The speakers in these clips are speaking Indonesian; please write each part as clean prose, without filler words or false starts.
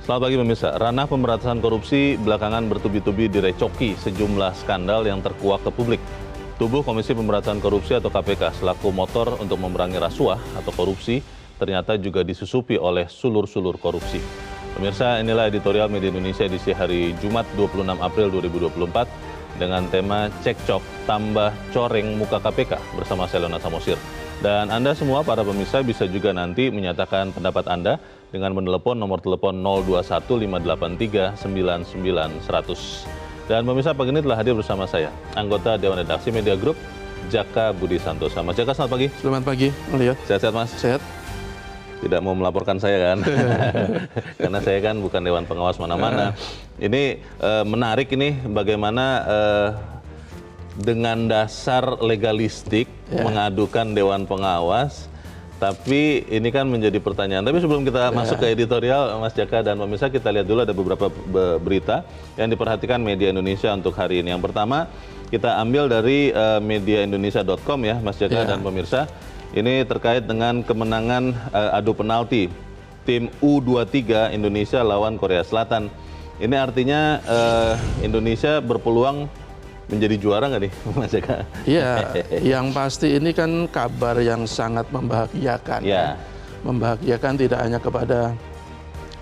Selamat pagi pemirsa. Ranah pemberantasan korupsi belakangan bertubi-tubi direcoki sejumlah skandal yang terkuak ke publik. Tubuh Komisi Pemberantasan Korupsi atau KPK selaku motor untuk memerangi rasuah atau korupsi ternyata juga disusupi oleh sulur-sulur korupsi. Pemirsa, inilah editorial Media Indonesia edisi hari Jumat 26 April 2024 dengan tema Cekcok tambah coreng muka KPK bersama Selona Samosir. Dan Anda semua para pemirsa bisa juga nanti menyatakan pendapat Anda dengan menelepon nomor telepon 0215539900. Dan pemirsa pagi ini telah hadir bersama saya, anggota Dewan Redaksi Media Group, Jaka Budi Santosa. Mas Jaka, selamat pagi. Selamat pagi, melihat. Sehat-sehat Mas? Sehat. Tidak mau melaporkan saya kan, karena saya kan bukan Dewan Pengawas mana-mana. Ini menarik ini bagaimana dengan dasar legalistik mengadukan Dewan Pengawas, tapi ini kan menjadi pertanyaan. Tapi sebelum kita masuk ke editorial, Mas Jaka dan pemirsa, kita lihat dulu ada beberapa berita yang diperhatikan Media Indonesia untuk hari ini. Yang pertama, kita ambil dari mediaindonesia.com ya, Mas Jaka dan pemirsa. Ini terkait dengan kemenangan adu penalti tim U23 Indonesia lawan Korea Selatan. Ini artinya Indonesia berpeluang menjadi juara nggak nih, Mas Jaka? Iya, yang pasti ini kan kabar yang sangat membahagiakan. Ya. Membahagiakan tidak hanya kepada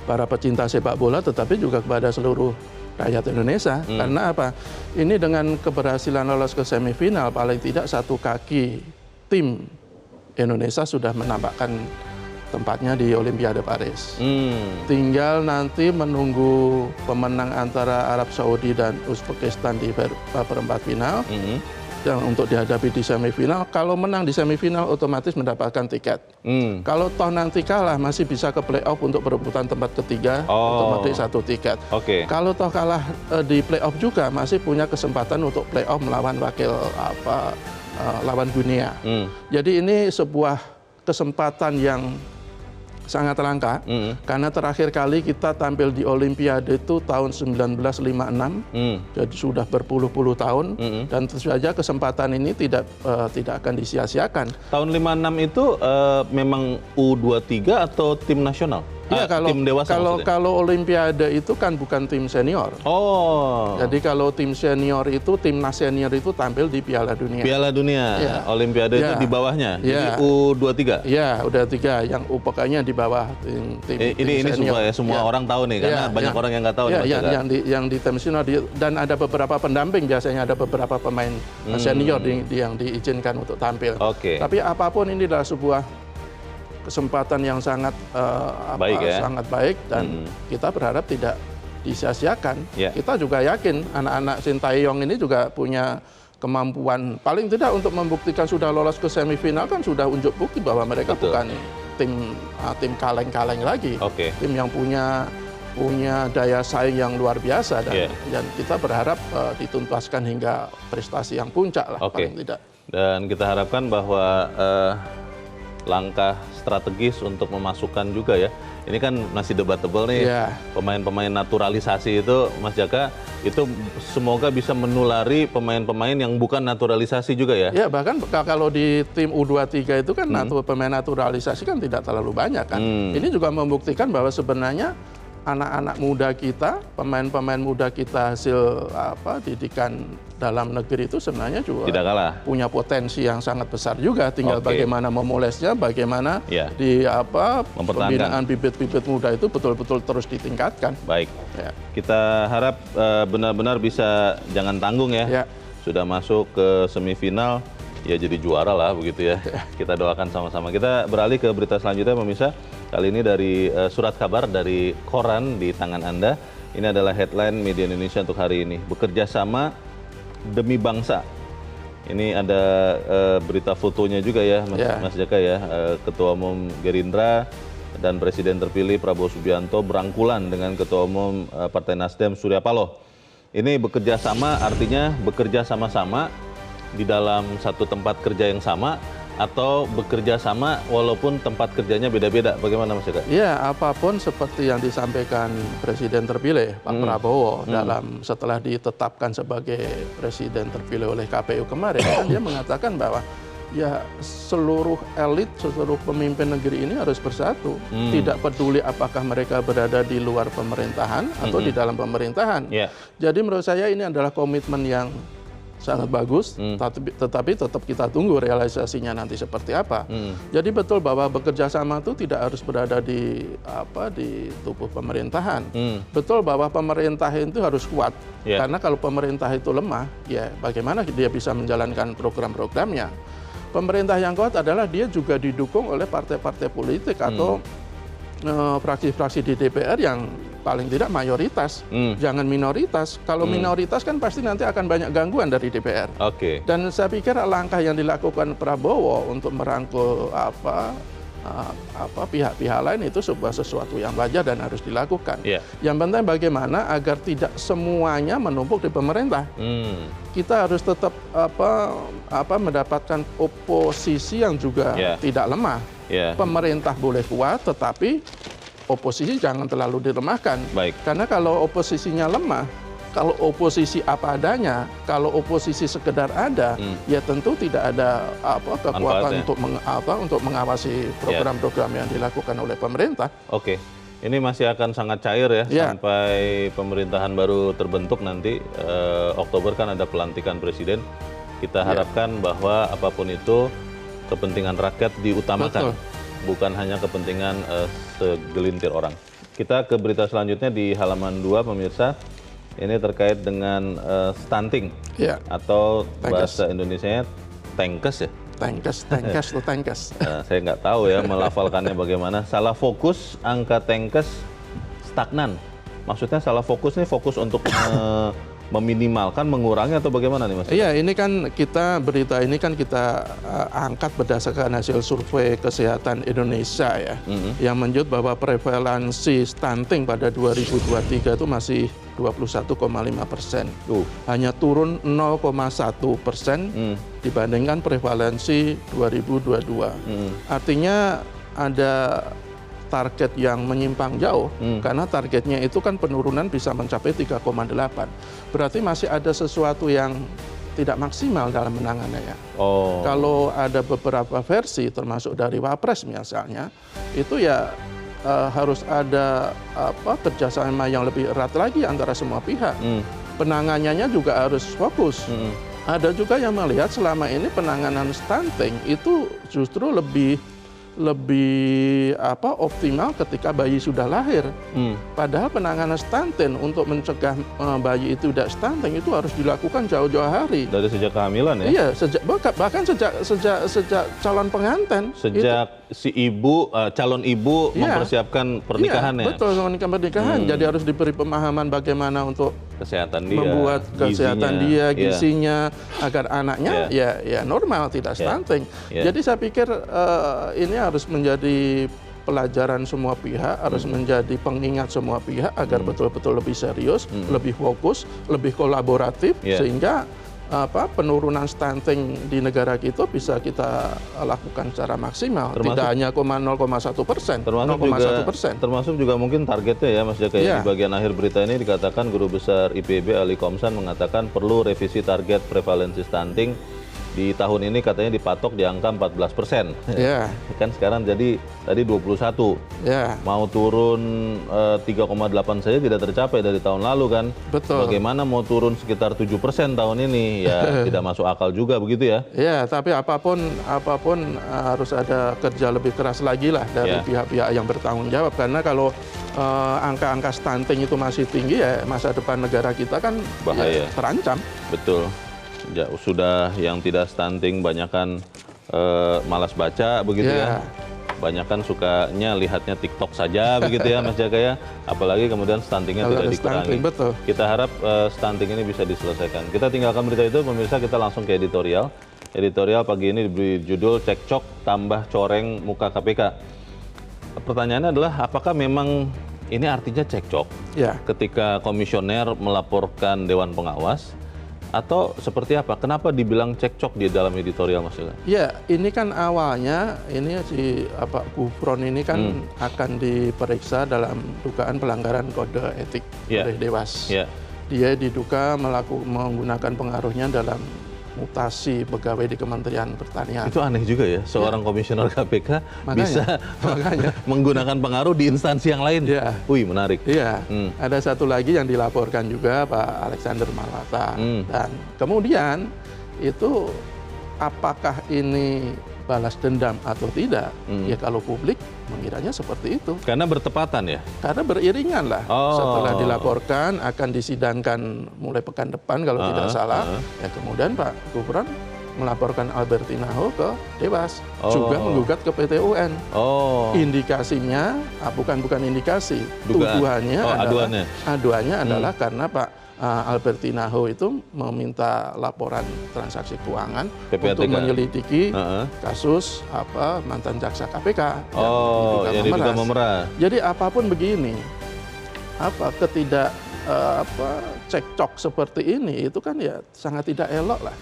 para pecinta sepak bola, tetapi juga kepada seluruh rakyat Indonesia. Karena apa? Ini dengan keberhasilan lolos ke semifinal, paling tidak satu kaki tim Indonesia sudah menampakkan tempatnya di Olimpiade Paris. Tinggal nanti menunggu pemenang antara Arab Saudi dan Uzbekistan di perempat final. Dan untuk dihadapi di semifinal, kalau menang di semifinal otomatis mendapatkan tiket. Kalau toh nanti kalah masih bisa ke playoff untuk perebutan tempat ketiga, otomatis satu tiket. Kalau toh kalah di playoff juga masih punya kesempatan untuk playoff melawan lawan Guinea. Jadi ini sebuah kesempatan yang sangat langka, karena terakhir kali kita tampil di Olimpiade itu tahun 1956, jadi sudah berpuluh-puluh tahun, dan tentu saja kesempatan ini tidak akan disia-siakan. Tahun 56 itu memang U23 atau tim nasional? Iya, tim dewasa kalau Olimpiade itu kan bukan tim senior. Jadi kalau tim senior itu, timnas senior itu tampil di Piala Dunia. Piala Dunia, Olimpiade itu di bawahnya, jadi U23? Iya, U23, yang pokoknya di bawah tim ini senior. Semua orang tahu nih, karena banyak orang yang nggak tahu. Yang di tim senior, dan ada beberapa pendamping, biasanya ada beberapa pemain senior yang diizinkan untuk tampil. Tapi apapun ini adalah sebuah kesempatan yang sangat sangat baik, dan kita berharap tidak disia-siakan. Kita juga yakin anak-anak Sintayong ini juga punya kemampuan paling tidak untuk membuktikan sudah lolos ke semifinal, kan sudah unjuk bukti bahwa mereka bukan tim kaleng-kaleng lagi, tim yang punya daya saing yang luar biasa, dan kita berharap dituntaskan hingga prestasi yang puncak lah paling tidak. Dan kita harapkan bahwa langkah strategis untuk memasukkan juga ya. Ini kan masih debatable nih, pemain-pemain naturalisasi itu, Mas Jaka, itu semoga bisa menulari pemain-pemain yang bukan naturalisasi juga ya? Ya, bahkan kalau di tim U23 itu kan pemain naturalisasi kan tidak terlalu banyak kan. Ini juga membuktikan bahwa sebenarnya anak-anak muda kita, pemain-pemain muda kita hasil didikan dalam negeri itu sebenarnya juga tidak kalah, punya potensi yang sangat besar juga. Tinggal bagaimana memolesnya, bagaimana di pembinaan bibit-bibit muda itu betul-betul terus ditingkatkan. Baik, kita harap benar-benar bisa jangan tanggung ya. Sudah masuk ke semifinal, ya jadi juara lah begitu ya. Kita doakan sama-sama. Kita beralih ke berita selanjutnya pemirsa. Kali ini dari surat kabar dari koran di tangan Anda. Ini adalah headline Media Indonesia untuk hari ini. Bekerja sama demi bangsa. Ini ada berita fotonya juga ya, Mas Jaka ya. Ketua Umum Gerindra dan Presiden terpilih Prabowo Subianto berangkulan dengan Ketua Umum Partai Nasdem Surya Paloh. Ini bekerja sama artinya bekerja sama-sama di dalam satu tempat kerja yang sama, atau bekerja sama walaupun tempat kerjanya beda-beda. Bagaimana Mas Jaka? Ya, apapun seperti yang disampaikan Presiden terpilih Pak Prabowo setelah ditetapkan sebagai Presiden terpilih oleh KPU kemarin, kan dia mengatakan bahwa ya seluruh elit, seluruh pemimpin negeri ini harus bersatu. Tidak peduli apakah mereka berada di luar pemerintahan atau di dalam pemerintahan. Jadi menurut saya ini adalah komitmen yang sangat bagus, tetapi tetap kita tunggu realisasinya nanti seperti apa. Jadi betul bahwa bekerja sama itu tidak harus berada di tubuh pemerintahan. Betul bahwa pemerintah itu harus kuat, karena kalau pemerintah itu lemah, ya bagaimana dia bisa menjalankan program-programnya. Pemerintah yang kuat adalah dia juga didukung oleh partai-partai politik atau fraksi-fraksi di DPR yang paling tidak mayoritas, jangan minoritas. Kalau minoritas kan pasti nanti akan banyak gangguan dari DPR. Dan saya pikir langkah yang dilakukan Prabowo untuk merangkul pihak-pihak lain itu sesuatu yang wajar dan harus dilakukan. Yang penting bagaimana agar tidak semuanya menumpuk di pemerintah. Kita harus tetap mendapatkan oposisi yang juga tidak lemah. Pemerintah boleh kuat, tetapi oposisi jangan terlalu dilemahkan. Karena kalau oposisinya lemah, kalau oposisi apa adanya, kalau oposisi sekedar ada, ya tentu tidak ada kekuatan untuk mengawasi program-program yang dilakukan oleh pemerintah. Ini masih akan sangat cair ya sampai pemerintahan baru terbentuk nanti. Oktober kan ada pelantikan presiden. Kita harapkan bahwa apapun itu kepentingan rakyat diutamakan. Bukan hanya kepentingan segelintir orang. Kita ke berita selanjutnya di halaman 2, pemirsa. Ini terkait dengan stunting atau bahasa Indonesianya tankes ya? Tankes. Saya nggak tahu ya melafalkannya bagaimana. Salah fokus, angka tankes stagnan. Maksudnya salah fokus ini fokus untuk meminimalkan, mengurangi atau bagaimana nih Mas? Iya, ini kan berita ini kan kita angkat berdasarkan hasil survei kesehatan Indonesia ya, yang menyebut bahwa prevalensi stunting pada 2023 itu masih 21,5%. Hanya turun 0,1% dibandingkan prevalensi 2022. Artinya ada target yang menyimpang jauh, karena targetnya itu kan penurunan bisa mencapai 3,8. Berarti masih ada sesuatu yang tidak maksimal dalam menangannya. Kalau ada beberapa versi, termasuk dari Wapres misalnya, itu ya harus ada kerjasama yang lebih erat lagi antara semua pihak. Penanganannya juga harus fokus. Ada juga yang melihat selama ini penanganan stunting itu justru lebih optimal ketika bayi sudah lahir. Padahal penanganan stunting untuk mencegah bayi itu tidak stunting itu harus dilakukan jauh-jauh hari. Dari sejak kehamilan ya? Iya, bahkan sejak calon pengantin. Sejak si ibu, calon ibu mempersiapkan pernikahan ya? Betul, pernikahan. Jadi harus diberi pemahaman bagaimana untuk kesehatan dia, membuat kesehatan dia, gizinya, agar anaknya ya normal, tidak stunting. Jadi saya pikir ini harus menjadi pelajaran semua pihak, harus menjadi pengingat semua pihak agar betul-betul lebih serius, lebih fokus, lebih kolaboratif, sehingga penurunan stunting di negara kita bisa kita lakukan secara maksimal, tidak hanya 0,1%, 0,1%. Termasuk juga mungkin targetnya ya Mas Jaka. Di bagian akhir berita ini dikatakan Guru Besar IPB Ali Komsan mengatakan perlu revisi target prevalensi stunting. Di tahun ini katanya dipatok di angka 14%. Kan sekarang jadi tadi 21. Mau turun 3,8 saja tidak tercapai dari tahun lalu kan. Bagaimana mau turun sekitar 7% tahun ini? Ya tidak masuk akal juga begitu ya. Ya, tapi apapun harus ada kerja lebih keras lagi lah dari pihak-pihak yang bertanggung jawab. Karena kalau angka-angka stunting itu masih tinggi, ya masa depan negara kita kan bahaya, terancam. Betul. Ya, sudah yang tidak stunting banyakan malas baca begitu ya. Banyakan sukanya lihatnya TikTok saja begitu ya Mas Jaka ya. Apalagi kemudian stuntingnya tidak dikurangi. Kita harap stunting ini bisa diselesaikan. Kita tinggalkan berita itu pemirsa, kita langsung ke editorial. Editorial pagi ini diberi judul Cekcok Tambah Coreng Muka KPK. Pertanyaannya adalah apakah memang ini artinya cekcok ketika komisioner melaporkan Dewan Pengawas? Atau seperti apa? Kenapa dibilang cekcok di dalam editorial Mas Jaka? Ya, ini kan awalnya ini si Gufron ini kan akan diperiksa dalam dugaan pelanggaran kode etik oleh Dewas. Dia diduga menggunakan pengaruhnya dalam mutasi pegawai di Kementerian Pertanian. Itu aneh juga ya, seorang komisioner KPK bisa makanya menggunakan pengaruh di instansi yang lain. Ya. Wih, menarik. Iya, ada satu lagi yang dilaporkan juga Pak Alexander Marwata. Dan kemudian itu apakah ini balas dendam atau tidak? Ya kalau publik mengiranya seperti itu. Karena bertepatan ya? Karena beriringan lah. Setelah dilaporkan akan disidangkan mulai pekan depan kalau tidak salah. Ya kemudian Pak Gufron melaporkan Albertina Ho ke Dewas, juga menggugat ke PT UN. Indikasinya, bukan indikasi, tuduhannya aduannya adalah karena Pak Albertina Ho itu meminta laporan transaksi keuangan untuk menyelidiki kasus mantan jaksa KPK yang diduga memeras. Jadi apapun begini, cekcok seperti ini itu kan ya sangat tidak elok lah.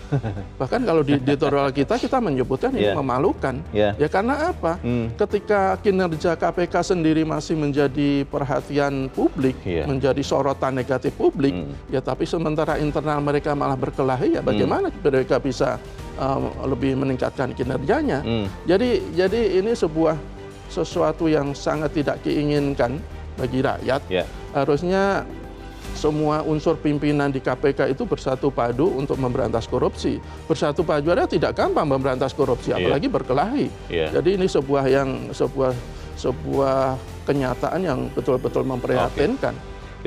Bahkan kalau di editorial kita menyebutkan ini memalukan. Ya karena apa? Ketika kinerja KPK sendiri masih menjadi perhatian publik, menjadi sorotan negatif publik, ya tapi sementara internal mereka malah berkelahi, ya bagaimana mereka bisa lebih meningkatkan kinerjanya? Jadi ini sesuatu yang sangat tidak diinginkan bagi rakyat. Harusnya semua unsur pimpinan di KPK itu bersatu padu untuk memberantas korupsi. Bersatu padu adalah tidak gampang memberantas korupsi, apalagi berkelahi. Jadi ini sebuah kenyataan yang betul-betul memprihatinkan.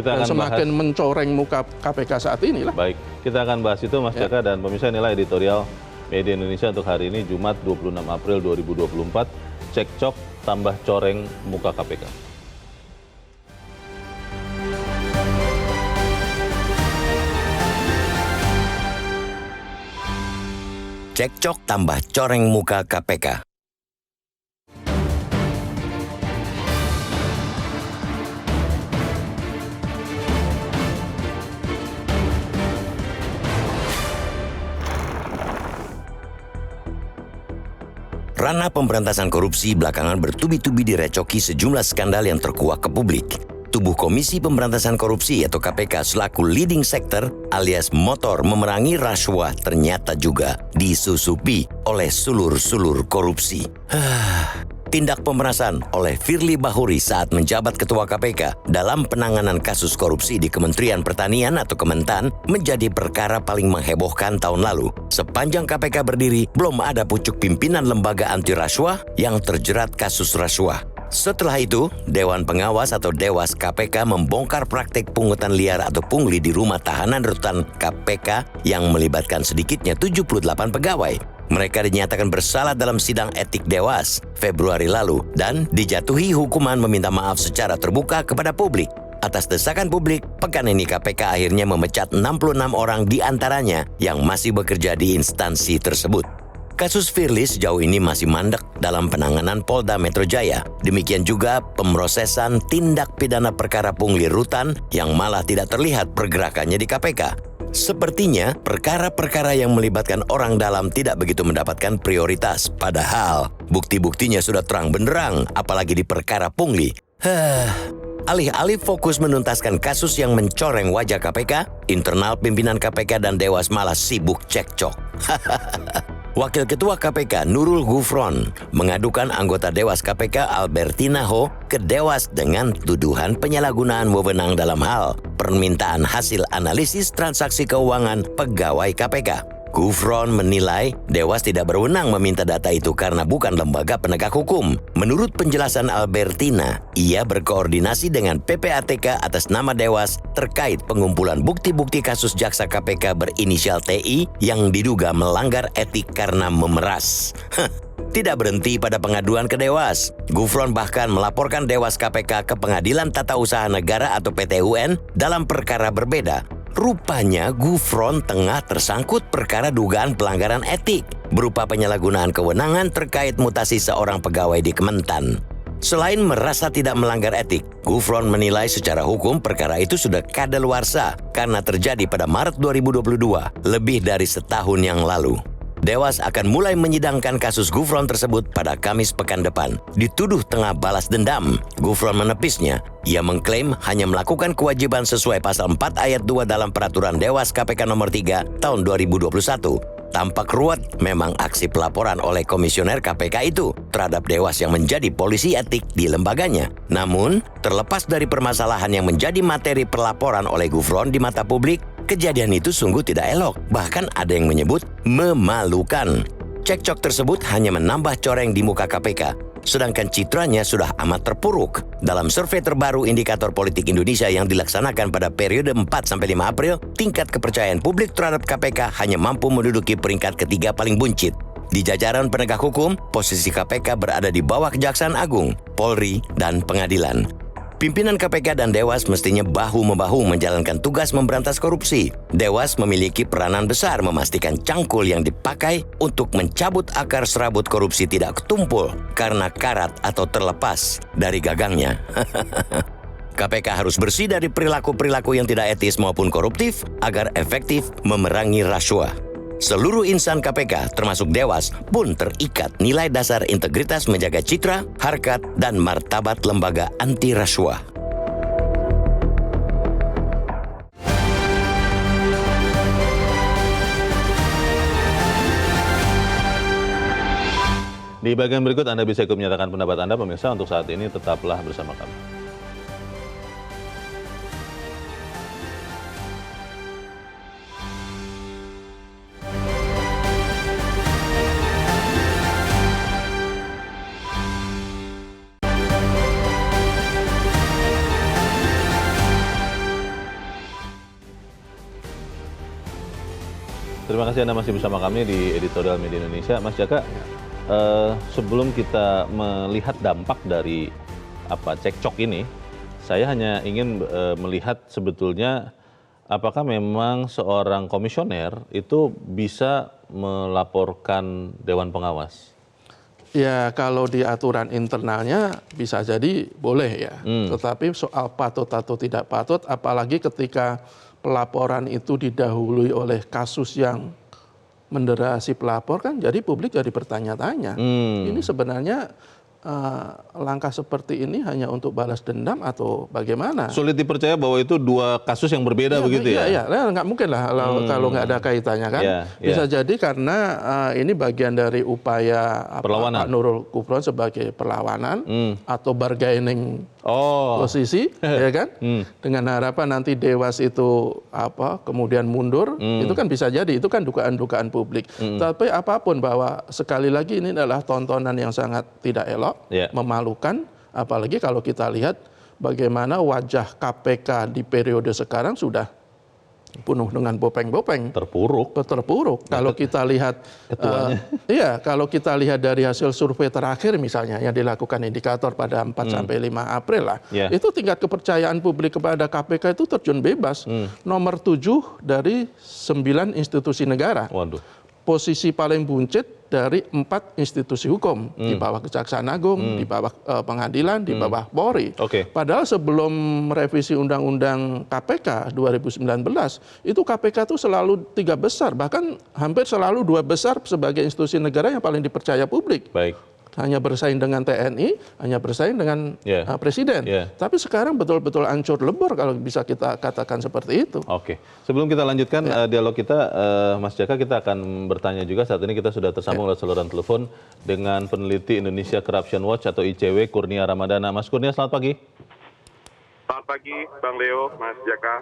Dan semakin mencoreng muka KPK saat ini lah. Baik, kita akan bahas itu Mas Jaka dan pemirsa. Inilah editorial Media Indonesia untuk hari ini, Jumat 26 April 2024. Cekcok tambah coreng muka KPK. Cekcok tambah coreng muka KPK. Ranah pemberantasan korupsi belakangan bertubi-tubi direcoki sejumlah skandal yang terkuak ke publik. Tubuh Komisi Pemberantasan Korupsi atau KPK selaku leading sector alias motor memerangi rasuah ternyata juga disusupi oleh sulur-sulur korupsi. Tindak pemerasan oleh Firly Bahuri saat menjabat Ketua KPK dalam penanganan kasus korupsi di Kementerian Pertanian atau Kementan menjadi perkara paling menghebohkan tahun lalu. Sepanjang KPK berdiri, belum ada pucuk pimpinan lembaga anti rasuah yang terjerat kasus rasuah. Setelah itu, Dewan Pengawas atau Dewas KPK membongkar praktik pungutan liar atau pungli di rumah tahanan rutan KPK yang melibatkan sedikitnya 78 pegawai. Mereka dinyatakan bersalah dalam sidang etik Dewas Februari lalu dan dijatuhi hukuman meminta maaf secara terbuka kepada publik. Atas desakan publik, pekan ini KPK akhirnya memecat 66 orang di antaranya yang masih bekerja di instansi tersebut. Kasus Firly sejauh ini masih mandek dalam penanganan Polda Metro Jaya. Demikian juga pemrosesan tindak pidana perkara pungli rutan yang malah tidak terlihat pergerakannya di KPK. Sepertinya perkara-perkara yang melibatkan orang dalam tidak begitu mendapatkan prioritas. Padahal bukti-buktinya sudah terang benderang, apalagi di perkara pungli. Alih-alih fokus menuntaskan kasus yang mencoreng wajah KPK, internal pimpinan KPK dan Dewas malah sibuk cekcok. Wakil Ketua KPK Nurul Gufron mengadukan anggota Dewas KPK Albertina Ho ke Dewas dengan tuduhan penyalahgunaan wewenang dalam hal permintaan hasil analisis transaksi keuangan pegawai KPK. Gufron menilai Dewas tidak berwenang meminta data itu karena bukan lembaga penegak hukum. Menurut penjelasan Albertina, ia berkoordinasi dengan PPATK atas nama Dewas terkait pengumpulan bukti-bukti kasus jaksa KPK berinisial TI yang diduga melanggar etik karena memeras. Tidak berhenti pada pengaduan ke Dewas. Gufron bahkan melaporkan Dewas KPK ke Pengadilan Tata Usaha Negara atau PT UN dalam perkara berbeda. Rupanya Gufron tengah tersangkut perkara dugaan pelanggaran etik berupa penyalahgunaan kewenangan terkait mutasi seorang pegawai di Kementan. Selain merasa tidak melanggar etik, Gufron menilai secara hukum perkara itu sudah kadaluarsa karena terjadi pada Maret 2022, lebih dari setahun yang lalu. Dewas akan mulai menyidangkan kasus Gufron tersebut pada Kamis pekan depan. Dituduh tengah balas dendam, Gufron menepisnya. Ia mengklaim hanya melakukan kewajiban sesuai pasal 4 ayat 2 dalam peraturan Dewas KPK nomor 3 tahun 2021. Tampak ruwet memang aksi pelaporan oleh komisioner KPK itu terhadap Dewas yang menjadi polisi etik di lembaganya. Namun, terlepas dari permasalahan yang menjadi materi pelaporan oleh Gufron di mata publik, kejadian itu sungguh tidak elok. Bahkan ada yang menyebut memalukan. Cekcok tersebut hanya menambah coreng di muka KPK. Sedangkan citranya sudah amat terpuruk. Dalam survei terbaru Indikator Politik Indonesia yang dilaksanakan pada periode 4-5 April, tingkat kepercayaan publik terhadap KPK hanya mampu menduduki peringkat ketiga paling buncit. Di jajaran penegak hukum, posisi KPK berada di bawah Kejaksaan Agung, Polri, dan Pengadilan. Pimpinan KPK dan Dewas mestinya bahu-membahu menjalankan tugas memberantas korupsi. Dewas memiliki peranan besar memastikan cangkul yang dipakai untuk mencabut akar serabut korupsi tidak ketumpul karena karat atau terlepas dari gagangnya. KPK harus bersih dari perilaku-perilaku yang tidak etis maupun koruptif agar efektif memerangi rasuah. Seluruh insan KPK, termasuk Dewas, pun terikat nilai dasar integritas menjaga citra, harkat, dan martabat lembaga anti rasuah. Di bagian berikut Anda bisa ikut menyatakan pendapat Anda, pemirsa. Untuk saat ini tetaplah bersama kami. Terima kasih Anda masih bersama kami di Editorial Media Indonesia. Mas Jaka, sebelum kita melihat dampak dari cekcok ini, saya hanya ingin melihat sebetulnya apakah memang seorang komisioner itu bisa melaporkan Dewan Pengawas? Ya, kalau di aturan internalnya bisa jadi boleh ya. Tetapi soal patut atau tidak patut, apalagi ketika pelaporan itu didahului oleh kasus yang mendera si pelapor, kan jadi publik jadi bertanya-tanya. Ini sebenarnya langkah seperti ini hanya untuk balas dendam atau bagaimana? Sulit dipercaya bahwa itu dua kasus yang berbeda begitu ya? Iya, nggak mungkin lah kalau nggak ada kaitannya kan. Bisa jadi karena ini bagian dari upaya Pak Nurul Gufron sebagai perlawanan atau bargaining posisi, ya kan? Dengan harapan nanti Dewas itu kemudian mundur, itu kan bisa jadi, itu kan dugaan-dugaan publik. Tapi apapun, bahwa sekali lagi ini adalah tontonan yang sangat tidak elok, memalukan, apalagi kalau kita lihat bagaimana wajah KPK di periode sekarang sudah penuh dengan bopeng-bopeng. Terpuruk. Kalau kita lihat, kalau kita lihat dari hasil survei terakhir misalnya yang dilakukan Indikator pada 4-5 April lah, itu tingkat kepercayaan publik kepada KPK itu terjun bebas. Nomor 7 dari 9 institusi negara. Waduh. Posisi paling buncit dari 4 institusi hukum, di bawah Kejaksaan Agung, di bawah Pengadilan, di bawah Polri. Padahal sebelum revisi Undang-Undang KPK 2019, itu KPK itu selalu 3 besar, bahkan hampir selalu 2 besar sebagai institusi negara yang paling dipercaya publik. Baik. Hanya bersaing dengan TNI, hanya bersaing dengan Presiden. Tapi sekarang betul-betul hancur lebur kalau bisa kita katakan seperti itu. Oke. Sebelum kita lanjutkan dialog kita, Mas Jaka, kita akan bertanya juga. Saat ini kita sudah tersambung lewat saluran telepon dengan peneliti Indonesia Corruption Watch atau ICW, Kurnia Ramadana. Mas Kurnia, selamat pagi. Selamat pagi, Bang Leo, Mas Jaka.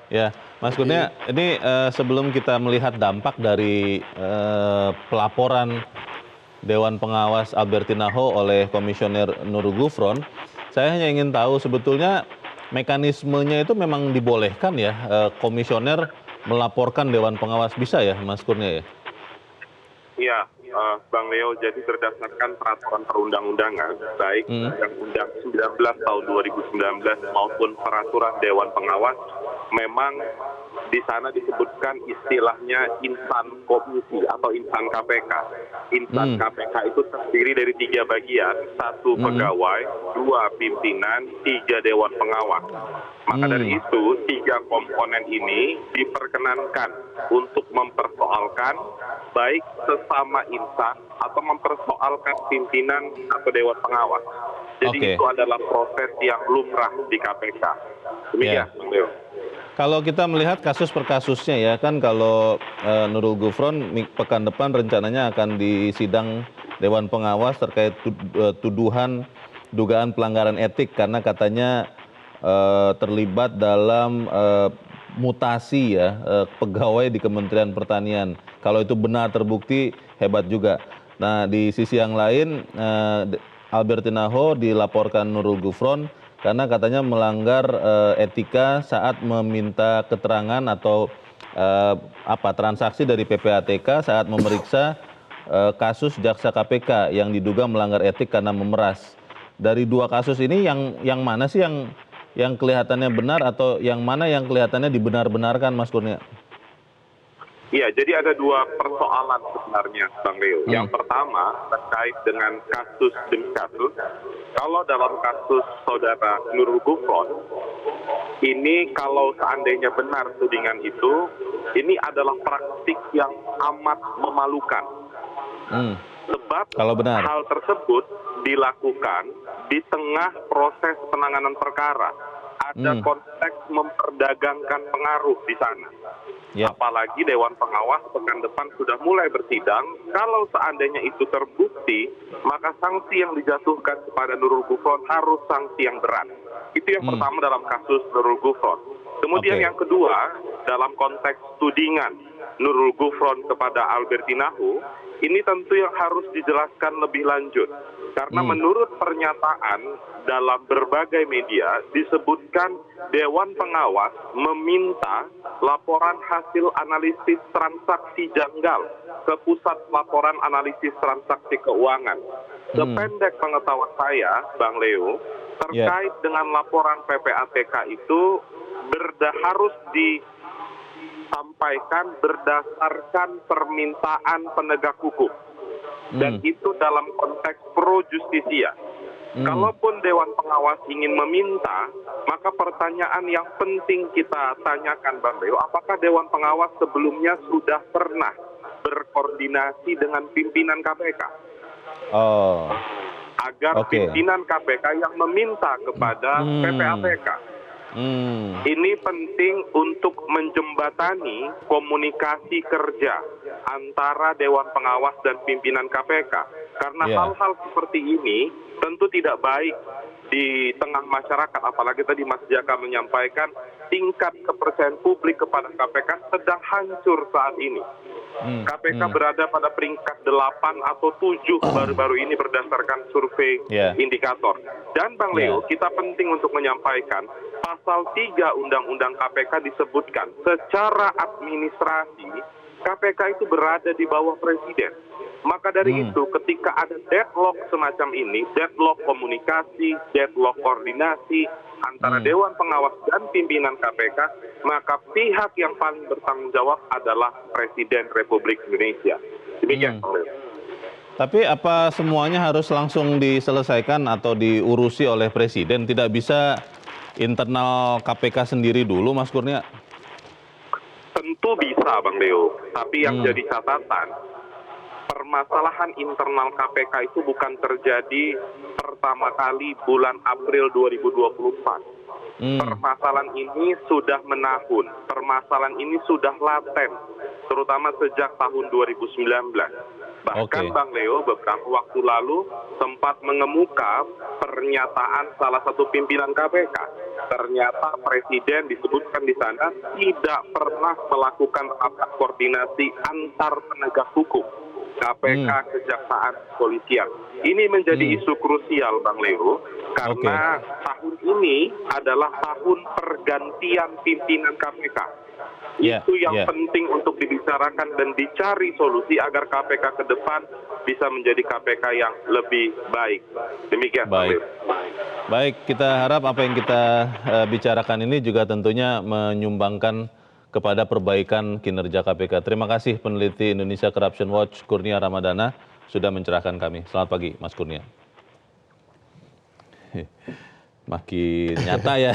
Ya, Mas Kurnia, ini sebelum kita melihat dampak dari pelaporan Dewan Pengawas Albertina Ho oleh Komisioner Nurul Gufron, saya hanya ingin tahu sebetulnya mekanismenya itu memang dibolehkan ya, komisioner melaporkan Dewan Pengawas, bisa ya Mas Kurnia ya? Iya, Bang Leo, jadi berdasarkan peraturan perundang-undangan, baik Undang-Undang 19 tahun 2019 maupun peraturan Dewan Pengawas, memang di sana disebutkan istilahnya insan komisi atau insan KPK. Insan KPK itu terdiri dari 3 bagian, 1 pegawai, 2 pimpinan, 3 dewan pengawas. Maka dari itu 3 komponen ini diperkenankan untuk mempersoalkan baik sesama insan atau mempersoalkan pimpinan atau dewan pengawas. Jadi itu adalah proses yang lumrah di KPK. Demikian, Bang Leo. Kalau kita melihat kasus per kasusnya ya, kan kalau Nurul Gufron pekan depan rencananya akan disidang Dewan Pengawas terkait tuduhan dugaan pelanggaran etik karena katanya terlibat dalam mutasi ya pegawai di Kementerian Pertanian. Kalau itu benar terbukti hebat juga. Nah di sisi yang lain Albertina Ho dilaporkan Nurul Gufron karena katanya melanggar etika saat meminta keterangan atau transaksi dari PPATK saat memeriksa kasus jaksa KPK yang diduga melanggar etik karena memeras. Dari dua kasus ini yang mana sih yang kelihatannya benar atau yang mana yang kelihatannya dibenar-benarkan, Mas Kurnia? Iya, jadi ada dua persoalan sebenarnya, Bang Leo. Yang pertama terkait dengan kasus demi kasus. Kalau dalam kasus saudara Nurul Gufron, ini kalau seandainya benar tudingan itu, ini adalah praktik yang amat memalukan. Sebab kalau benar hal tersebut dilakukan di tengah proses penanganan perkara. Ada konteks memperdagangkan pengaruh di sana. Yep. Apalagi Dewan Pengawas pekan depan sudah mulai bersidang. Kalau seandainya itu terbukti, maka sanksi yang dijatuhkan kepada Nurul Gufron harus sanksi yang berat. Itu yang pertama dalam kasus Nurul Gufron. Kemudian yang kedua, dalam konteks tudingan Nurul Gufron kepada Albertina Ho, ini tentu yang harus dijelaskan lebih lanjut. Karena menurut pernyataan dalam berbagai media disebutkan Dewan Pengawas meminta laporan hasil analisis transaksi janggal ke Pusat Laporan Analisis Transaksi Keuangan. Sependek pengetahuan saya, Bang Leo, terkait dengan laporan PPATK itu harus disampaikan berdasarkan permintaan penegak hukum. Dan itu dalam konteks pro justisia. Kalaupun Dewan Pengawas ingin meminta, maka pertanyaan yang penting kita tanyakan, Bang Leo, apakah Dewan Pengawas sebelumnya sudah pernah berkoordinasi dengan pimpinan KPK? Agar pimpinan KPK yang meminta kepada PPATK. Ini penting untuk menjembatani komunikasi kerja antara Dewan Pengawas dan pimpinan KPK. Karena hal-hal seperti ini tentu tidak baik di tengah masyarakat. Apalagi tadi Mas Jaka menyampaikan tingkat kepercayaan publik kepada KPK sedang hancur saat ini. KPK berada pada peringkat 8 atau 7 baru-baru ini berdasarkan survei indikator. Dan Bang Leo, kita penting untuk menyampaikan pasal 3 Undang-Undang KPK disebutkan secara administrasi KPK itu berada di bawah Presiden. Maka dari itu ketika ada deadlock semacam ini, deadlock komunikasi, deadlock koordinasi antara Dewan Pengawas dan pimpinan KPK, maka pihak yang paling bertanggung jawab adalah Presiden Republik Indonesia. Demikian. Tapi apa semuanya harus langsung diselesaikan atau diurusi oleh Presiden? Tidak bisa internal KPK sendiri dulu, Mas Kurnia? Tentu bisa, Bang Leo. Tapi yang jadi catatan, permasalahan internal KPK itu bukan terjadi pertama kali bulan April 2024. Permasalahan ini sudah menahun, permasalahan ini sudah laten, terutama sejak tahun 2019. Bahkan Bang Leo beberapa waktu lalu sempat mengemuka pernyataan salah satu pimpinan KPK. Ternyata Presiden disebutkan di sana tidak pernah melakukan rapat koordinasi antar penegak hukum. KPK, Kejaksaan, Kepolisian. Ini menjadi isu krusial, Bang Leo, karena tahun ini adalah tahun pergantian pimpinan KPK. Itu yang penting untuk dibicarakan dan dicari solusi agar KPK ke depan bisa menjadi KPK yang lebih baik. Demikian, Bang Leo. Baik, kita harap apa yang kita bicarakan ini juga tentunya menyumbangkan kepada perbaikan kinerja KPK. Terima kasih peneliti Indonesia Corruption Watch Kurnia Ramadana sudah mencerahkan kami. Selamat pagi, Mas Kurnia. Makin nyata ya.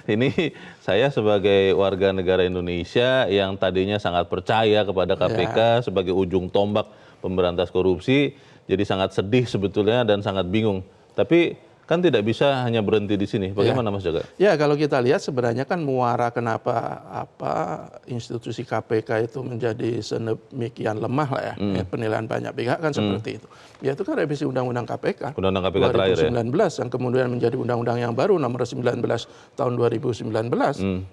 Ini saya sebagai warga negara Indonesia yang tadinya sangat percaya kepada KPK sebagai ujung tombak pemberantas korupsi, jadi sangat sedih sebetulnya dan sangat bingung. Tapi kan tidak bisa hanya berhenti di sini. Bagaimana Mas Jaga? Ya, kalau kita lihat sebenarnya kan muara kenapa institusi KPK itu menjadi sedemikian lemah lah ya, penilaian banyak pihak kan seperti itu. Ya itu kan revisi Undang-Undang KPK. Undang-Undang KPK terakhir ya. 2019 yang kemudian menjadi undang-undang yang baru nomor 19 tahun 2019.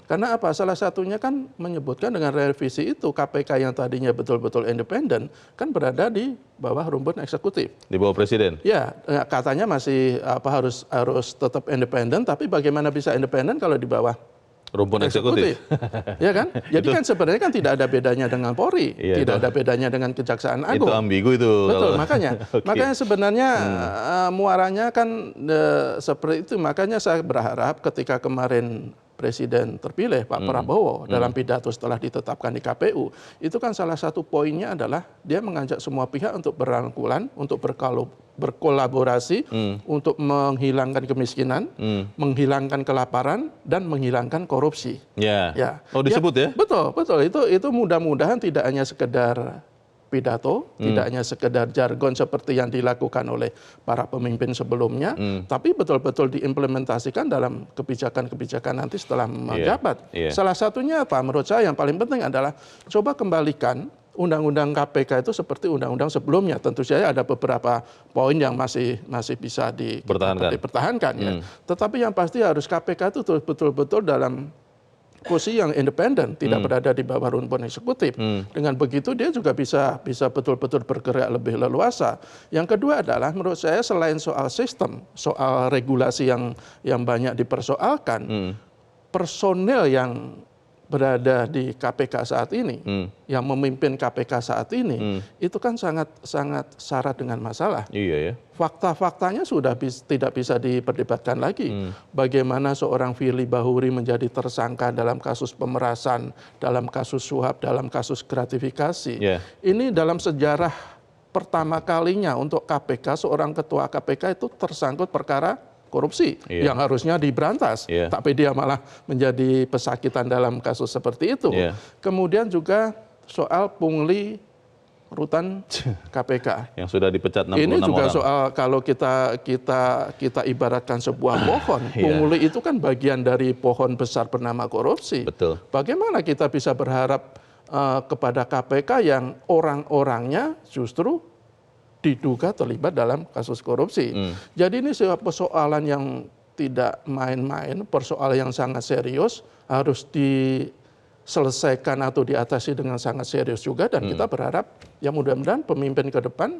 Karena apa? Salah satunya kan menyebutkan dengan revisi itu KPK yang tadinya betul-betul independen kan berada di bawah rumpun eksekutif. Di bawah presiden. Ya, katanya masih harus tetap independen, tapi bagaimana bisa independen kalau di bawah rumpun eksekutif? Ya kan? Jadi kan sebenarnya kan tidak ada bedanya dengan Polri, tidak ada bedanya dengan Kejaksaan Agung. Itu ambigu itu. Betul, makanya sebenarnya muaranya kan seperti itu. Makanya saya berharap ketika kemarin Presiden terpilih Pak Prabowo dalam pidato setelah ditetapkan di KPU, itu kan salah satu poinnya adalah dia mengajak semua pihak untuk berangkulan, untuk berkolaborasi, untuk menghilangkan kemiskinan, menghilangkan kelaparan, dan menghilangkan korupsi. Ya. Oh disebut ya? Betul. Itu mudah-mudahan tidak hanya sekedar pidato, tidak hanya sekedar jargon seperti yang dilakukan oleh para pemimpin sebelumnya, tapi betul-betul diimplementasikan dalam kebijakan-kebijakan nanti setelah menjabat. Salah satunya apa? Menurut saya yang paling penting adalah coba kembalikan Undang-Undang KPK itu seperti undang-undang sebelumnya. Tentu saja ada beberapa poin yang masih bisa dipertahankan. Ya. Tetapi yang pasti harus KPK itu betul-betul dalam posisi yang independen, tidak berada di bawah rumpun eksekutif. Dengan begitu dia juga bisa betul-betul bergerak lebih leluasa. Yang kedua adalah menurut saya selain soal sistem, soal regulasi yang banyak dipersoalkan, personel yang berada di KPK saat ini, yang memimpin KPK saat ini, itu kan sangat syarat dengan masalah. Iya ya. Fakta-faktanya sudah tidak bisa diperdebatkan lagi. Bagaimana seorang Firly Bahuri menjadi tersangka dalam kasus pemerasan, dalam kasus suap, dalam kasus gratifikasi. Ini dalam sejarah pertama kalinya untuk KPK, seorang ketua KPK itu tersangkut perkara korupsi yang harusnya diberantas, tapi dia malah menjadi pesakitan dalam kasus seperti itu. Kemudian juga soal pungli rutan KPK yang sudah dipecat 66 ini juga orang. Soal kalau kita ibaratkan sebuah pohon, pungli itu kan bagian dari pohon besar bernama korupsi. Betul. Bagaimana kita bisa berharap kepada KPK yang orang-orangnya justru diduga terlibat dalam kasus korupsi. Jadi ini sebuah persoalan yang tidak main-main, persoalan yang sangat serius, harus diselesaikan atau diatasi dengan sangat serius juga, dan kita berharap ya mudah-mudahan pemimpin ke depan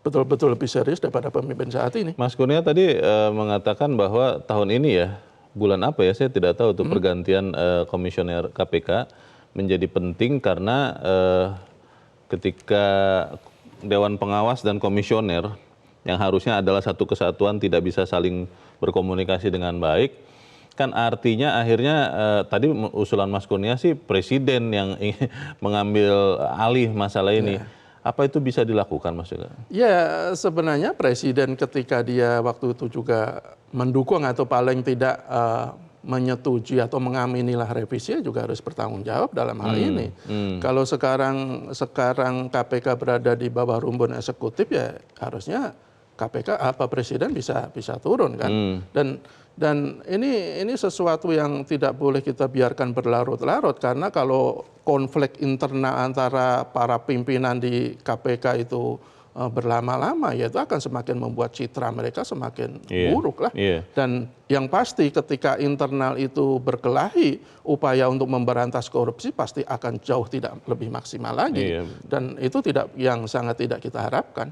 betul-betul lebih serius daripada pemimpin saat ini. Mas Kurnia tadi mengatakan bahwa tahun ini ya, bulan apa ya, saya tidak tahu, untuk pergantian komisioner KPK menjadi penting karena ketika Dewan Pengawas dan Komisioner yang harusnya adalah satu kesatuan tidak bisa saling berkomunikasi dengan baik, kan artinya akhirnya tadi usulan Mas Kurnia sih Presiden yang mengambil alih masalah ini. Apa itu bisa dilakukan Mas Yoga? Ya sebenarnya Presiden ketika dia waktu itu juga mendukung atau paling tidak menyetujui atau mengaminilah revisi juga harus bertanggung jawab dalam hal ini. Kalau sekarang KPK berada di bawah rumpun eksekutif, ya harusnya KPK Presiden bisa turun kan. Dan ini sesuatu yang tidak boleh kita biarkan berlarut-larut, karena kalau konflik internal antara para pimpinan di KPK itu berlama-lama, ya itu akan semakin membuat citra mereka semakin buruk lah. Dan yang pasti ketika internal itu berkelahi, upaya untuk memberantas korupsi pasti akan jauh tidak lebih maksimal lagi. Dan itu yang sangat tidak kita harapkan.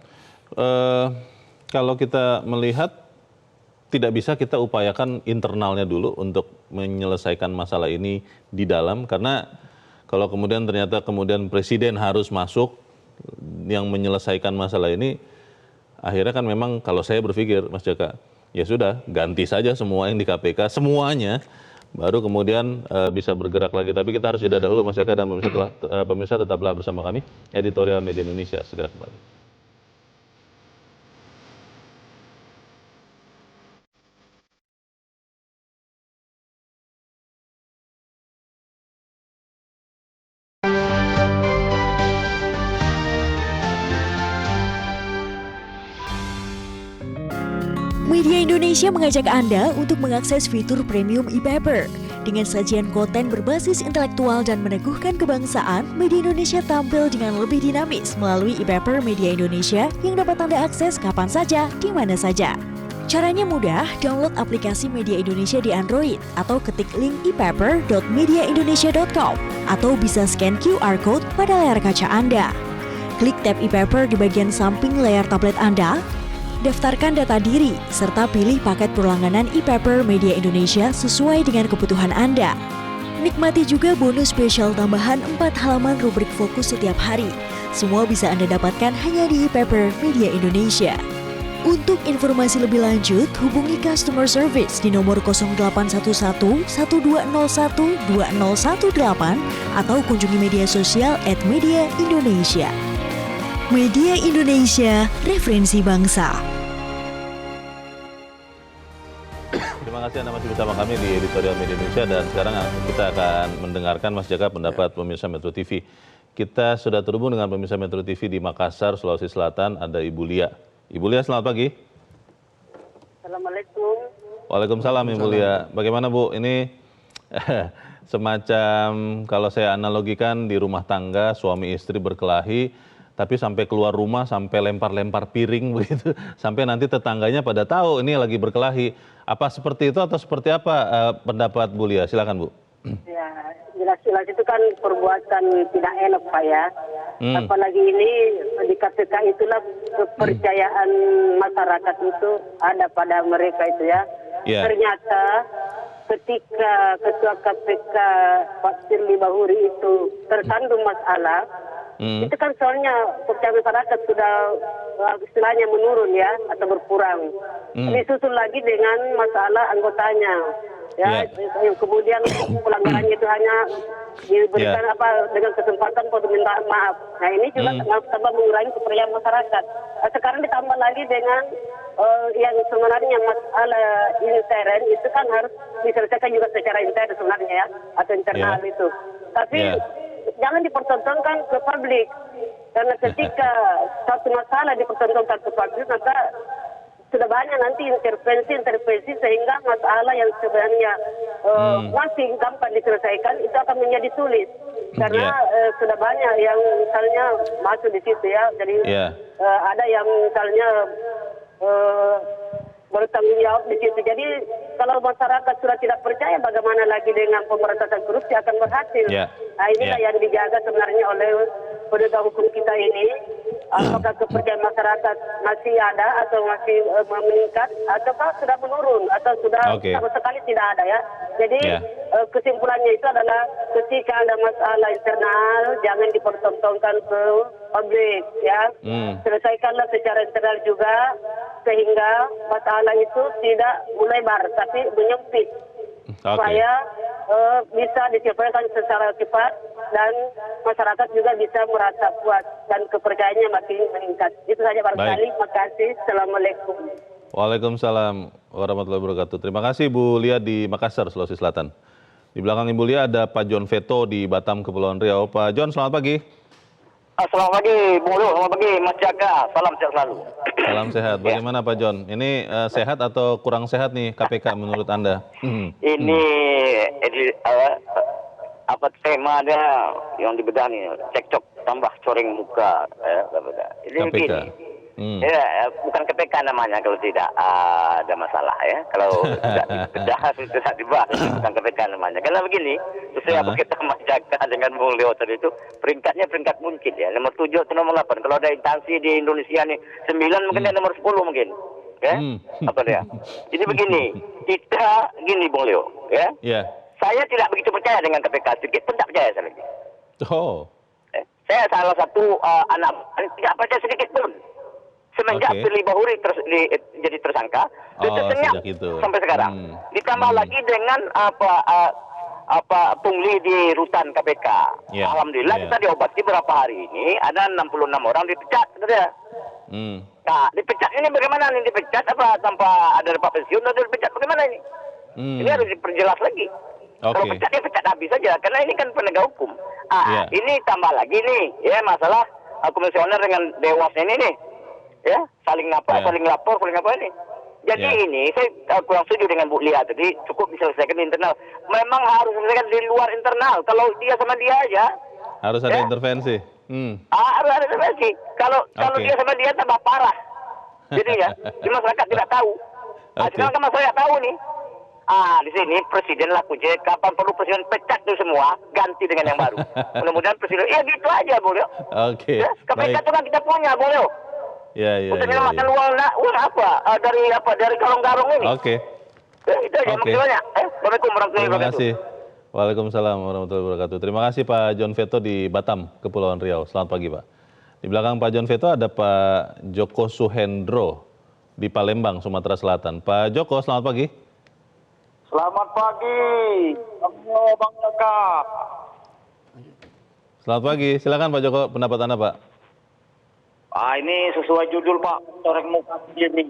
Kalau kita melihat, tidak bisa kita upayakan internalnya dulu untuk menyelesaikan masalah ini di dalam, karena kalau kemudian ternyata Presiden harus masuk yang menyelesaikan masalah ini, akhirnya kan memang kalau saya berpikir Mas Jaka, ya sudah ganti saja semua yang di KPK, semuanya, baru kemudian bisa bergerak lagi. Tapi kita harus jeda dahulu Mas Jaka, dan pemirsa tetaplah bersama kami, Editorial Media Indonesia segera kembali. Media Indonesia mengajak Anda untuk mengakses fitur premium e-paper. Dengan sajian konten berbasis intelektual dan meneguhkan kebangsaan, Media Indonesia tampil dengan lebih dinamis melalui e-paper Media Indonesia yang dapat Anda akses kapan saja, di mana saja. Caranya mudah, download aplikasi Media Indonesia di Android atau ketik link e-paper.mediaindonesia.com atau bisa scan QR Code pada layar kaca Anda. Klik tab e-paper di bagian samping layar tablet Anda, daftarkan data diri, serta pilih paket berlangganan e-paper Media Indonesia sesuai dengan kebutuhan Anda. Nikmati juga bonus spesial tambahan 4 halaman rubrik fokus setiap hari. Semua bisa Anda dapatkan hanya di e-paper Media Indonesia. Untuk informasi lebih lanjut, hubungi customer service di nomor 0811 1201 2018 atau kunjungi media sosial @mediaindonesia. Media Indonesia, referensi bangsa. Terima kasih Anda masih bersama kami di Editorial Media Indonesia, dan sekarang kita akan mendengarkan Mas Jaka pendapat pemirsa Metro TV. Kita sudah terhubung dengan pemirsa Metro TV di Makassar, Sulawesi Selatan, ada Ibu Lia. Ibu Lia, selamat pagi. Assalamualaikum. Waalaikumsalam Ibu Lia. Bagaimana Bu, ini semacam kalau saya analogikan di rumah tangga suami istri berkelahi, tapi sampai keluar rumah, sampai lempar-lempar piring begitu, sampai nanti tetangganya pada tahu ini lagi berkelahi. Apa seperti itu atau seperti apa pendapat Bu Lia? Silakan Bu. Ya, jelas-jelas itu kan perbuatan tidak elok Pak ya. Apalagi ini di KPK itulah kepercayaan masyarakat itu ada pada mereka itu ya. Ternyata ketika Ketua KPK Pak Firly Bahuri itu tersandung masalah, itu kan soalnya percaya masyarakat sudah istilahnya menurun ya, atau berkurang. Disusul lagi dengan masalah anggotanya. Ya, kemudian pelanggarannya itu hanya diberikan dengan kesempatan untuk minta maaf. Nah ini juga tambah mengurangi kepercayaan masyarakat. Sekarang ditambah lagi dengan yang sebenarnya masalah intern itu kan harus diselesaikan juga secara intern sebenarnya ya, atau internal itu. Tapi jangan dipertontonkan ke publik, karena ketika satu masalah dipertontonkan ke publik, maka sudah banyak nanti intervensi sehingga masalah yang sebenarnya masih gampang diselesaikan itu akan menjadi sulit, karena sudah banyak yang misalnya masuk di situ ya. Jadi ada yang misalnya bertanggung jawab di situ. Jadi kalau masyarakat sudah tidak percaya, bagaimana lagi dengan pemberantasan korupsi akan berhasil? Nah inilah yang dijaga sebenarnya oleh penegak hukum kita ini. Apakah kepercayaan masyarakat masih ada atau masih meningkat, ataukah sudah menurun atau sudah sama sekali tidak ada ya? Jadi kesimpulannya itu adalah ketika ada masalah internal jangan dipertontonkan ke publik ya. Selesaikanlah secara internal juga, sehingga masalah itu tidak melebar tapi menyempit, supaya bisa diselesaikan secara cepat dan masyarakat juga bisa merasa puas dan kepercayaannya makin meningkat. Itu saja barangkali. Terima kasih. Assalamualaikum. Waalaikumsalam warahmatullahi wabarakatuh. Terima kasih Bu Lia di Makassar, Sulawesi Selatan. Di belakang Ibu Lia ada Pak John Veto di Batam, Kepulauan Riau. Pak John, selamat pagi. Selamat pagi, Bung Lu. Selamat pagi, Mas Jaka. Salam sehat selalu. Salam sehat. Bagaimana Pak John? Ini sehat atau kurang sehat nih KPK menurut Anda? Ini apa temanya yang dibedah nih? Cekcok tambah coreng muka. Ini KPK. begini. Ya, bukan KPK namanya kalau tidak ada masalah ya. Kalau tidak dibedah itu tidak dibahas, bukan KPK namanya. Karena begini, sesuai apa kita Mas Jaka dengan Bung Leo tadi itu, peringkatnya peringkat mungkin ya. Nomor 7 atau nomor 8. Kalau ada instansi di Indonesia nih 9 mungkin dia nomor 10 mungkin. Ya? Apa dia? Jadi begini, kita gini Bung Leo, ya. Saya tidak begitu percaya dengan KPK, sedikit pun tak percaya saya lagi. Saya salah satu anak tidak percaya sedikit pun. Semenjak Firly Bahuri jadi tersangka, sudah senyap sampai sekarang. Ditambah lagi dengan pungli di rutan KPK. Alhamdulillah kita diobati berapa hari ini, ada 66 orang dipecat. Nah, dipecat ini bagaimana nih? Dipecat apa tanpa ada Pak pensiun atau dipecat bagaimana ini? Ini harus diperjelas lagi. Kalau pecat ya pecat habis saja, karena ini kan penegak hukum. Ini tambah lagi nih, ya masalah komisioner dengan dewasnya ini nih. Ya, saling lapor, saling apa ini. Jadi ini saya kurang setuju dengan Bu Lia tadi, cukup diselesaikan di internal. Memang harus diselesaikan di luar internal. Kalau dia sama dia aja. Harus ada intervensi. Harus ada intervensi. Kalau dia sama dia tambah parah. Jadi ya, di masyarakat tidak tahu. Sekarang kan masyarakat tahu nih. Di sini presiden lah kunci. Kapan perlu presiden pecat itu semua, ganti dengan yang baru. Mudah-mudahan presiden, ya gitu aja, boleh. Oke. Ya, KPK itu kan kita punya, boleh. Ya. Untuk menyelamatkan uang apa? Dari garong-garong ini. Oke. Itu aja, makasih banyak. Assalamualaikum warahmatullahi Terima wabarakatuh. kasih. Waalaikumsalam warahmatullahi wabarakatuh. Terima kasih Pak John Veto di Batam, Kepulauan Riau. Selamat pagi Pak. Di belakang Pak John Veto ada Pak Joko Suhendro di Palembang, Sumatera Selatan. Pak Joko, selamat pagi. Selamat pagi, Bang Jaka. Selamat pagi, silakan Pak Joko, pendapat Anda Pak. Ini sesuai judul Pak, Toreng Muka sendiri.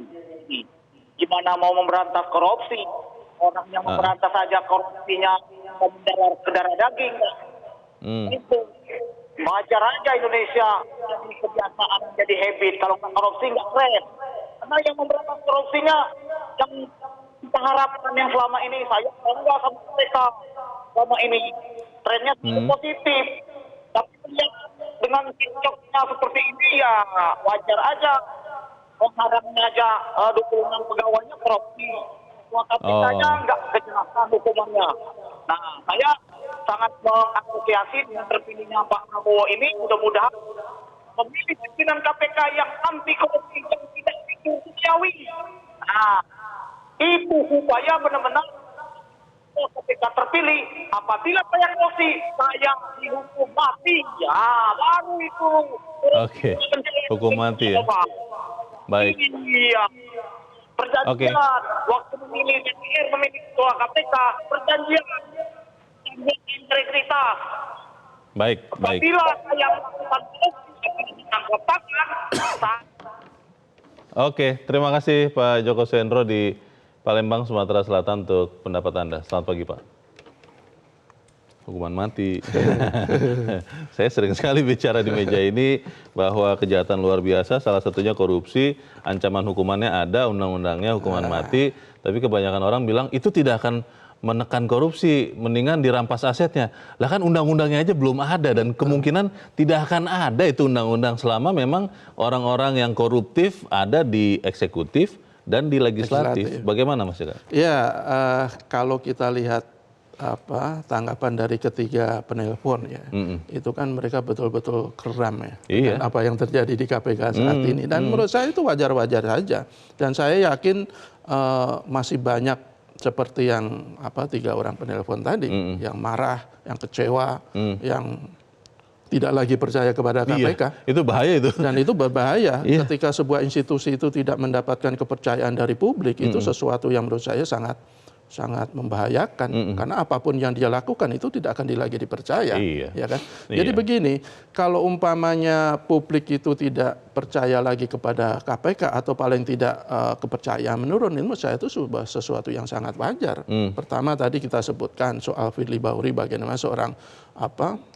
Gimana mau memberantas korupsi? Orang yang memberantas saja korupsinya mendalar ke darah daging. Itu wajar aja Indonesia jadi kebiasaan, jadi habit. Kalau nggak korupsi nggak keren. Karena yang memberantas korupsinya yang kita harapkan yang selama ini saya bangga sama mereka. Selama ini trennya positif. Tapi dengan cocoknya seperti ini ya wajar aja. Mengharapnya aja 26 pegawainya korupsi. KPK-nya nggak kejelasan hukumannya. Nah, saya sangat mengapresiasi dengan terpilihnya Pak Prabowo ini. Mudah-mudahan memilih pimpinan KPK yang anti korupsi yang tidak duniawi. Nah, itu supaya benar-benar KPK terpilih. Apabila saya korupsi, saya dihukum mati. Ya, baru itu. Oke, hukum mati ya. Baik. Iya. Perjanjian waktu memilih DPR, memilih ketua KPK, perjanjian integritas. Baik. Apabila saya melakukan ditangkap tangan. Oke, terima kasih Pak Joko Suhendro di Palembang, Sumatera Selatan untuk pendapat Anda. Selamat pagi Pak. Hukuman mati. Saya sering sekali bicara di meja ini bahwa kejahatan luar biasa, salah satunya korupsi, ancaman hukumannya ada, undang-undangnya hukuman mati, tapi kebanyakan orang bilang itu tidak akan menekan korupsi, mendingan dirampas asetnya. Lah kan undang-undangnya aja belum ada dan kemungkinan tidak akan ada itu undang-undang selama memang orang-orang yang koruptif ada di eksekutif dan di legislatif. Bagaimana Mas Jaka? Ya, kalau kita lihat tanggapan dari ketiga penelpon ya, itu kan mereka betul-betul keram ya dengan apa yang terjadi di KPK saat ini, dan menurut saya itu wajar-wajar saja, dan saya yakin masih banyak seperti yang tiga orang penelpon tadi yang marah, yang kecewa, yang tidak lagi percaya kepada KPK. Itu bahaya itu. Dan itu berbahaya ketika sebuah institusi itu tidak mendapatkan kepercayaan dari publik, itu sesuatu yang menurut saya sangat membahayakan, karena apapun yang dia lakukan itu tidak akan lagi dipercaya, ya kan? Jadi begini, kalau umpamanya publik itu tidak percaya lagi kepada KPK atau paling tidak kepercayaan menurun, menurut saya itu sesuatu yang sangat wajar. Pertama tadi kita sebutkan soal Firly Bahuri, bagaimana seorang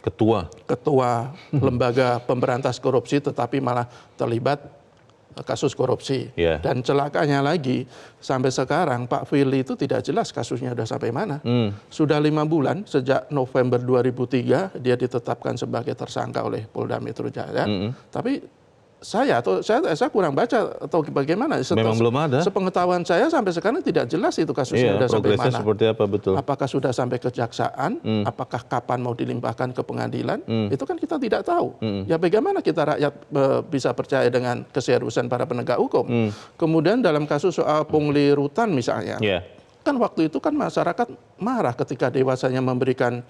ketua lembaga pemberantas korupsi tetapi malah terlibat kasus korupsi. Dan celakanya lagi sampai sekarang Pak Firly itu tidak jelas kasusnya sudah sampai mana. Sudah 5 bulan sejak November 2003 dia ditetapkan sebagai tersangka oleh Polda Metro Jaya. Tapi saya kurang baca atau bagaimana. Memang belum ada. Sepengetahuan saya sampai sekarang tidak jelas itu kasusnya sudah sampai mana. Seperti apa betul? Apakah sudah sampai kejaksaan? Apakah kapan mau dilimpahkan ke pengadilan? Itu kan kita tidak tahu. Ya bagaimana kita rakyat bisa percaya dengan keseriusan para penegak hukum? Kemudian dalam kasus soal pungli rutan misalnya, kan waktu itu kan masyarakat marah ketika dewasanya memberikan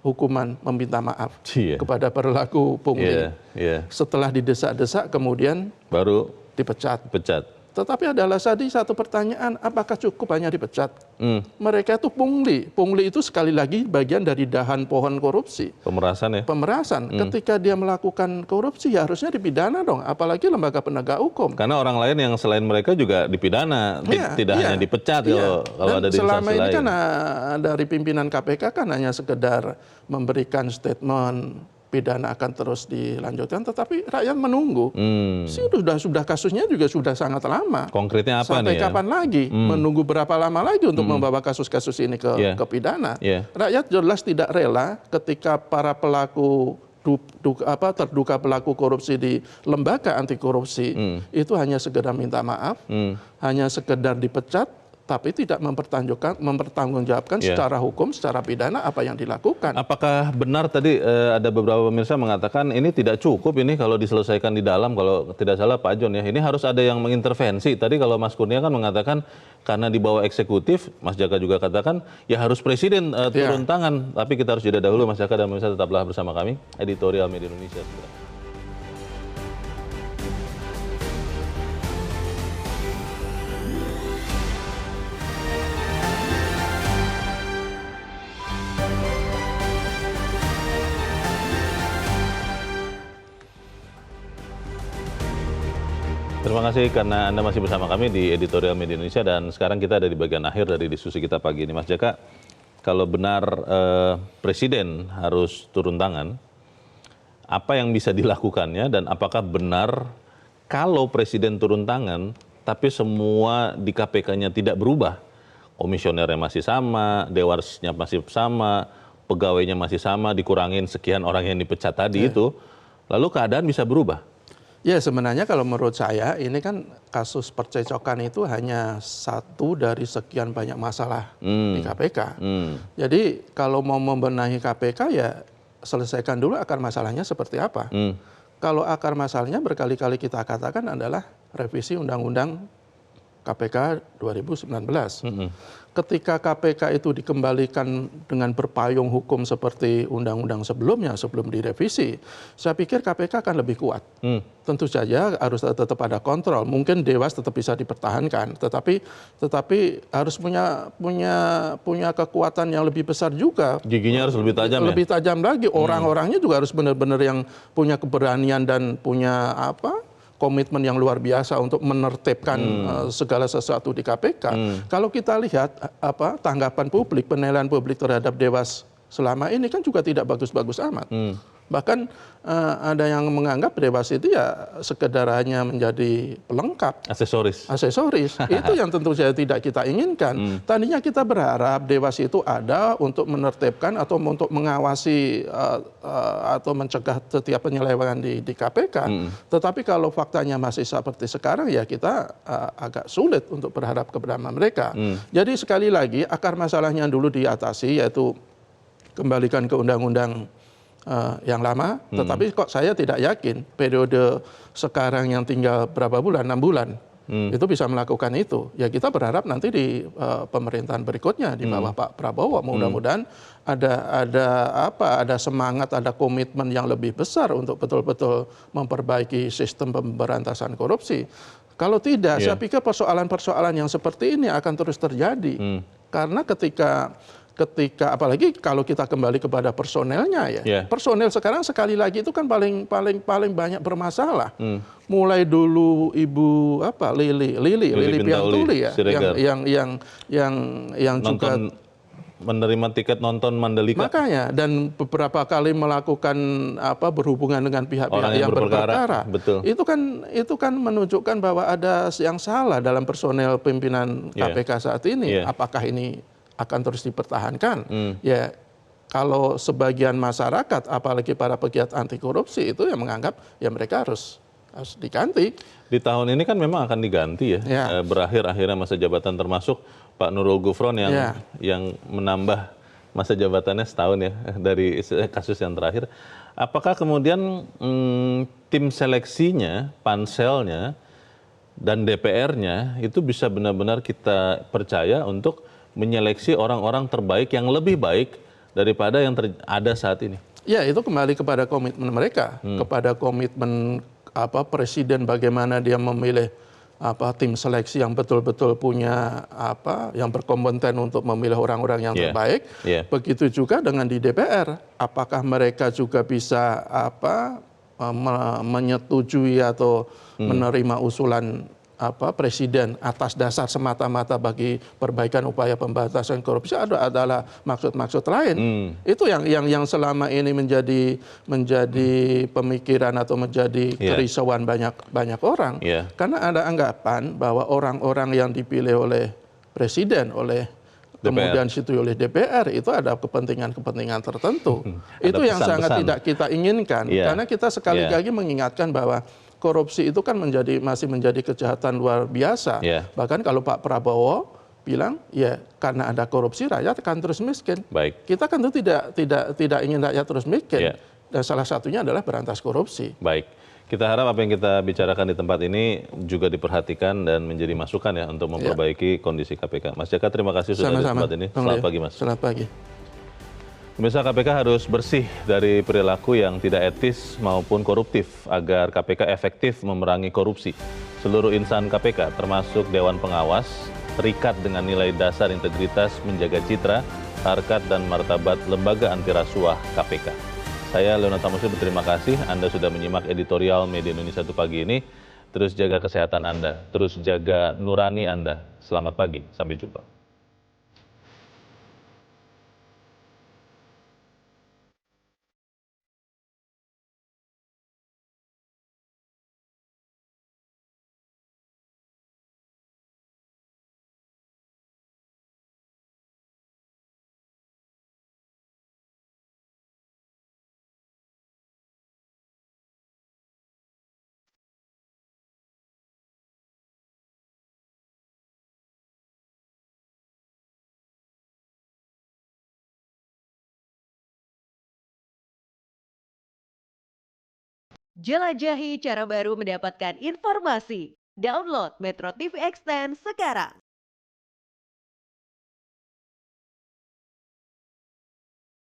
hukuman meminta maaf kepada perilaku pungli. Setelah didesak-desak kemudian baru dipecat. Tetapi adalah tadi satu pertanyaan, apakah cukup hanya dipecat? Mereka itu pungli. Pungli itu sekali lagi bagian dari dahan pohon korupsi. Pemerasan ya? Pemerasan. Ketika dia melakukan korupsi ya harusnya dipidana dong, apalagi lembaga penegak hukum. Karena orang lain yang selain mereka juga dipidana, tidak hanya dipecat kalau ada di instansi lain. Selama ini kan dari pimpinan KPK kan hanya sekedar memberikan statement pidana akan terus dilanjutkan, tetapi rakyat menunggu. Sudah kasusnya juga sudah sangat lama. Konkretnya apa sampai nih? Kapan lagi? Menunggu berapa lama lagi untuk membawa kasus-kasus ini ke pidana? Rakyat jelas tidak rela ketika para pelaku terduga pelaku korupsi di lembaga anti korupsi itu hanya sekedar minta maaf, hanya sekedar dipecat, tapi tidak mempertanggungjawabkan secara hukum, secara pidana apa yang dilakukan. Apakah benar tadi ada beberapa pemirsa mengatakan ini tidak cukup ini kalau diselesaikan di dalam, kalau tidak salah Pak John ya, ini harus ada yang mengintervensi. Tadi kalau Mas Kurnia kan mengatakan karena di bawah eksekutif, Mas Jaka juga katakan ya harus presiden turun tangan. Tapi kita harus jeda dahulu, Mas Jaka dan pemirsa tetaplah bersama kami, Editorial Media Indonesia. Terima kasih karena Anda masih bersama kami di Editorial Media Indonesia, dan sekarang kita ada di bagian akhir dari diskusi kita pagi ini. Mas Jaka, kalau benar Presiden harus turun tangan, apa yang bisa dilakukannya, dan apakah benar kalau Presiden turun tangan tapi semua di KPK-nya tidak berubah? Komisionernya masih sama, Dewasnya masih sama, pegawainya masih sama, dikurangin sekian orang yang dipecat tadi itu, lalu keadaan bisa berubah? Ya, sebenarnya kalau menurut saya ini kan kasus percecokan itu hanya satu dari sekian banyak masalah di KPK. Jadi kalau mau membenahi KPK ya selesaikan dulu akar masalahnya seperti apa. Kalau akar masalahnya berkali-kali kita katakan adalah revisi Undang-Undang KPK 2019. Ketika KPK itu dikembalikan dengan berpayung hukum seperti undang-undang sebelumnya, sebelum direvisi, saya pikir KPK akan lebih kuat. Tentu saja harus tetap ada kontrol. Mungkin Dewas tetap bisa dipertahankan, tetapi harus punya kekuatan yang lebih besar juga. Giginya harus lebih tajam. Lebih tajam lagi. Orang-orangnya juga harus benar-benar yang punya keberanian dan punya komitmen yang luar biasa untuk menertibkan segala sesuatu di KPK. Kalau kita lihat tanggapan publik, penilaian publik terhadap Dewas selama ini kan juga tidak bagus-bagus amat. Bahkan ada yang menganggap Dewas itu ya sekedar hanya menjadi pelengkap. Aksesoris. Itu yang tentu saja tidak kita inginkan. Tadinya kita berharap Dewas itu ada untuk menertibkan atau untuk mengawasi atau mencegah setiap penyelewengan di KPK. Tetapi kalau faktanya masih seperti sekarang ya kita agak sulit untuk berharap kepada mereka. Jadi sekali lagi akar masalahnya dulu diatasi, yaitu kembalikan ke undang-undang yang lama, tetapi kok saya tidak yakin periode sekarang yang tinggal berapa bulan, 6 bulan, itu bisa melakukan itu. Ya kita berharap nanti di pemerintahan berikutnya di bawah Pak Prabowo, mudah-mudahan ada semangat, ada komitmen yang lebih besar untuk betul-betul memperbaiki sistem pemberantasan korupsi. Kalau tidak, saya pikir persoalan-persoalan yang seperti ini akan terus terjadi. Karena ketika apalagi kalau kita kembali kepada personelnya ya. Personel sekarang sekali lagi itu kan paling banyak bermasalah. Mulai dulu Ibu Lili Piantuli ya, yang juga menerima tiket nonton Mandalika. Makanya, dan beberapa kali melakukan berhubungan dengan pihak-pihak yang berperkara. Betul. Itu kan menunjukkan bahwa ada yang salah dalam personel pimpinan KPK saat ini. Apakah ini akan terus dipertahankan? Ya, kalau sebagian masyarakat, apalagi para pegiat anti korupsi itu yang menganggap ya mereka harus diganti. Di tahun ini kan memang akan diganti ya. Berakhir akhirnya masa jabatan, termasuk Pak Nurul Gufron yang menambah masa jabatannya setahun ya dari kasus yang terakhir. Apakah kemudian tim seleksinya, panselnya, dan DPR-nya itu bisa benar-benar kita percaya untuk menyeleksi orang-orang terbaik yang lebih baik daripada yang ada saat ini? Ya, itu kembali kepada komitmen mereka, kepada komitmen Presiden, bagaimana dia memilih tim seleksi yang betul-betul punya yang berkompeten untuk memilih orang-orang yang terbaik. Begitu juga dengan di DPR, apakah mereka juga bisa menyetujui atau menerima usulan presiden atas dasar semata-mata bagi perbaikan upaya pemberantasan korupsi adalah maksud-maksud lain. Itu yang selama ini menjadi pemikiran atau menjadi kerisauan banyak orang. Karena ada anggapan bahwa orang-orang yang dipilih oleh presiden, kemudian disetujui oleh DPR itu ada kepentingan-kepentingan tertentu. Itu yang sangat tidak kita inginkan. Karena kita sekali lagi mengingatkan bahwa korupsi itu kan masih menjadi kejahatan luar biasa. Bahkan kalau Pak Prabowo bilang ya karena ada korupsi rakyat akan terus miskin. Kita kan itu tidak ingin rakyat terus miskin. Dan salah satunya adalah berantas korupsi. Baik. Kita harap apa yang kita bicarakan di tempat ini juga diperhatikan dan menjadi masukan ya untuk memperbaiki kondisi KPK. Mas Jaka, terima kasih sudah di tempat ini. Selamat pagi, Mas. Selamat pagi. Pemirsa, KPK harus bersih dari perilaku yang tidak etis maupun koruptif agar KPK efektif memerangi korupsi. Seluruh insan KPK termasuk Dewan Pengawas terikat dengan nilai dasar integritas menjaga citra, harkat dan martabat lembaga anti rasuah KPK. Saya Leonard Tamusi berterima kasih Anda sudah menyimak editorial Media Indonesia Satu pagi ini. Terus jaga kesehatan Anda, terus jaga nurani Anda. Selamat pagi, sampai jumpa. Jelajahi cara baru mendapatkan informasi. Download Metro TV Extend sekarang.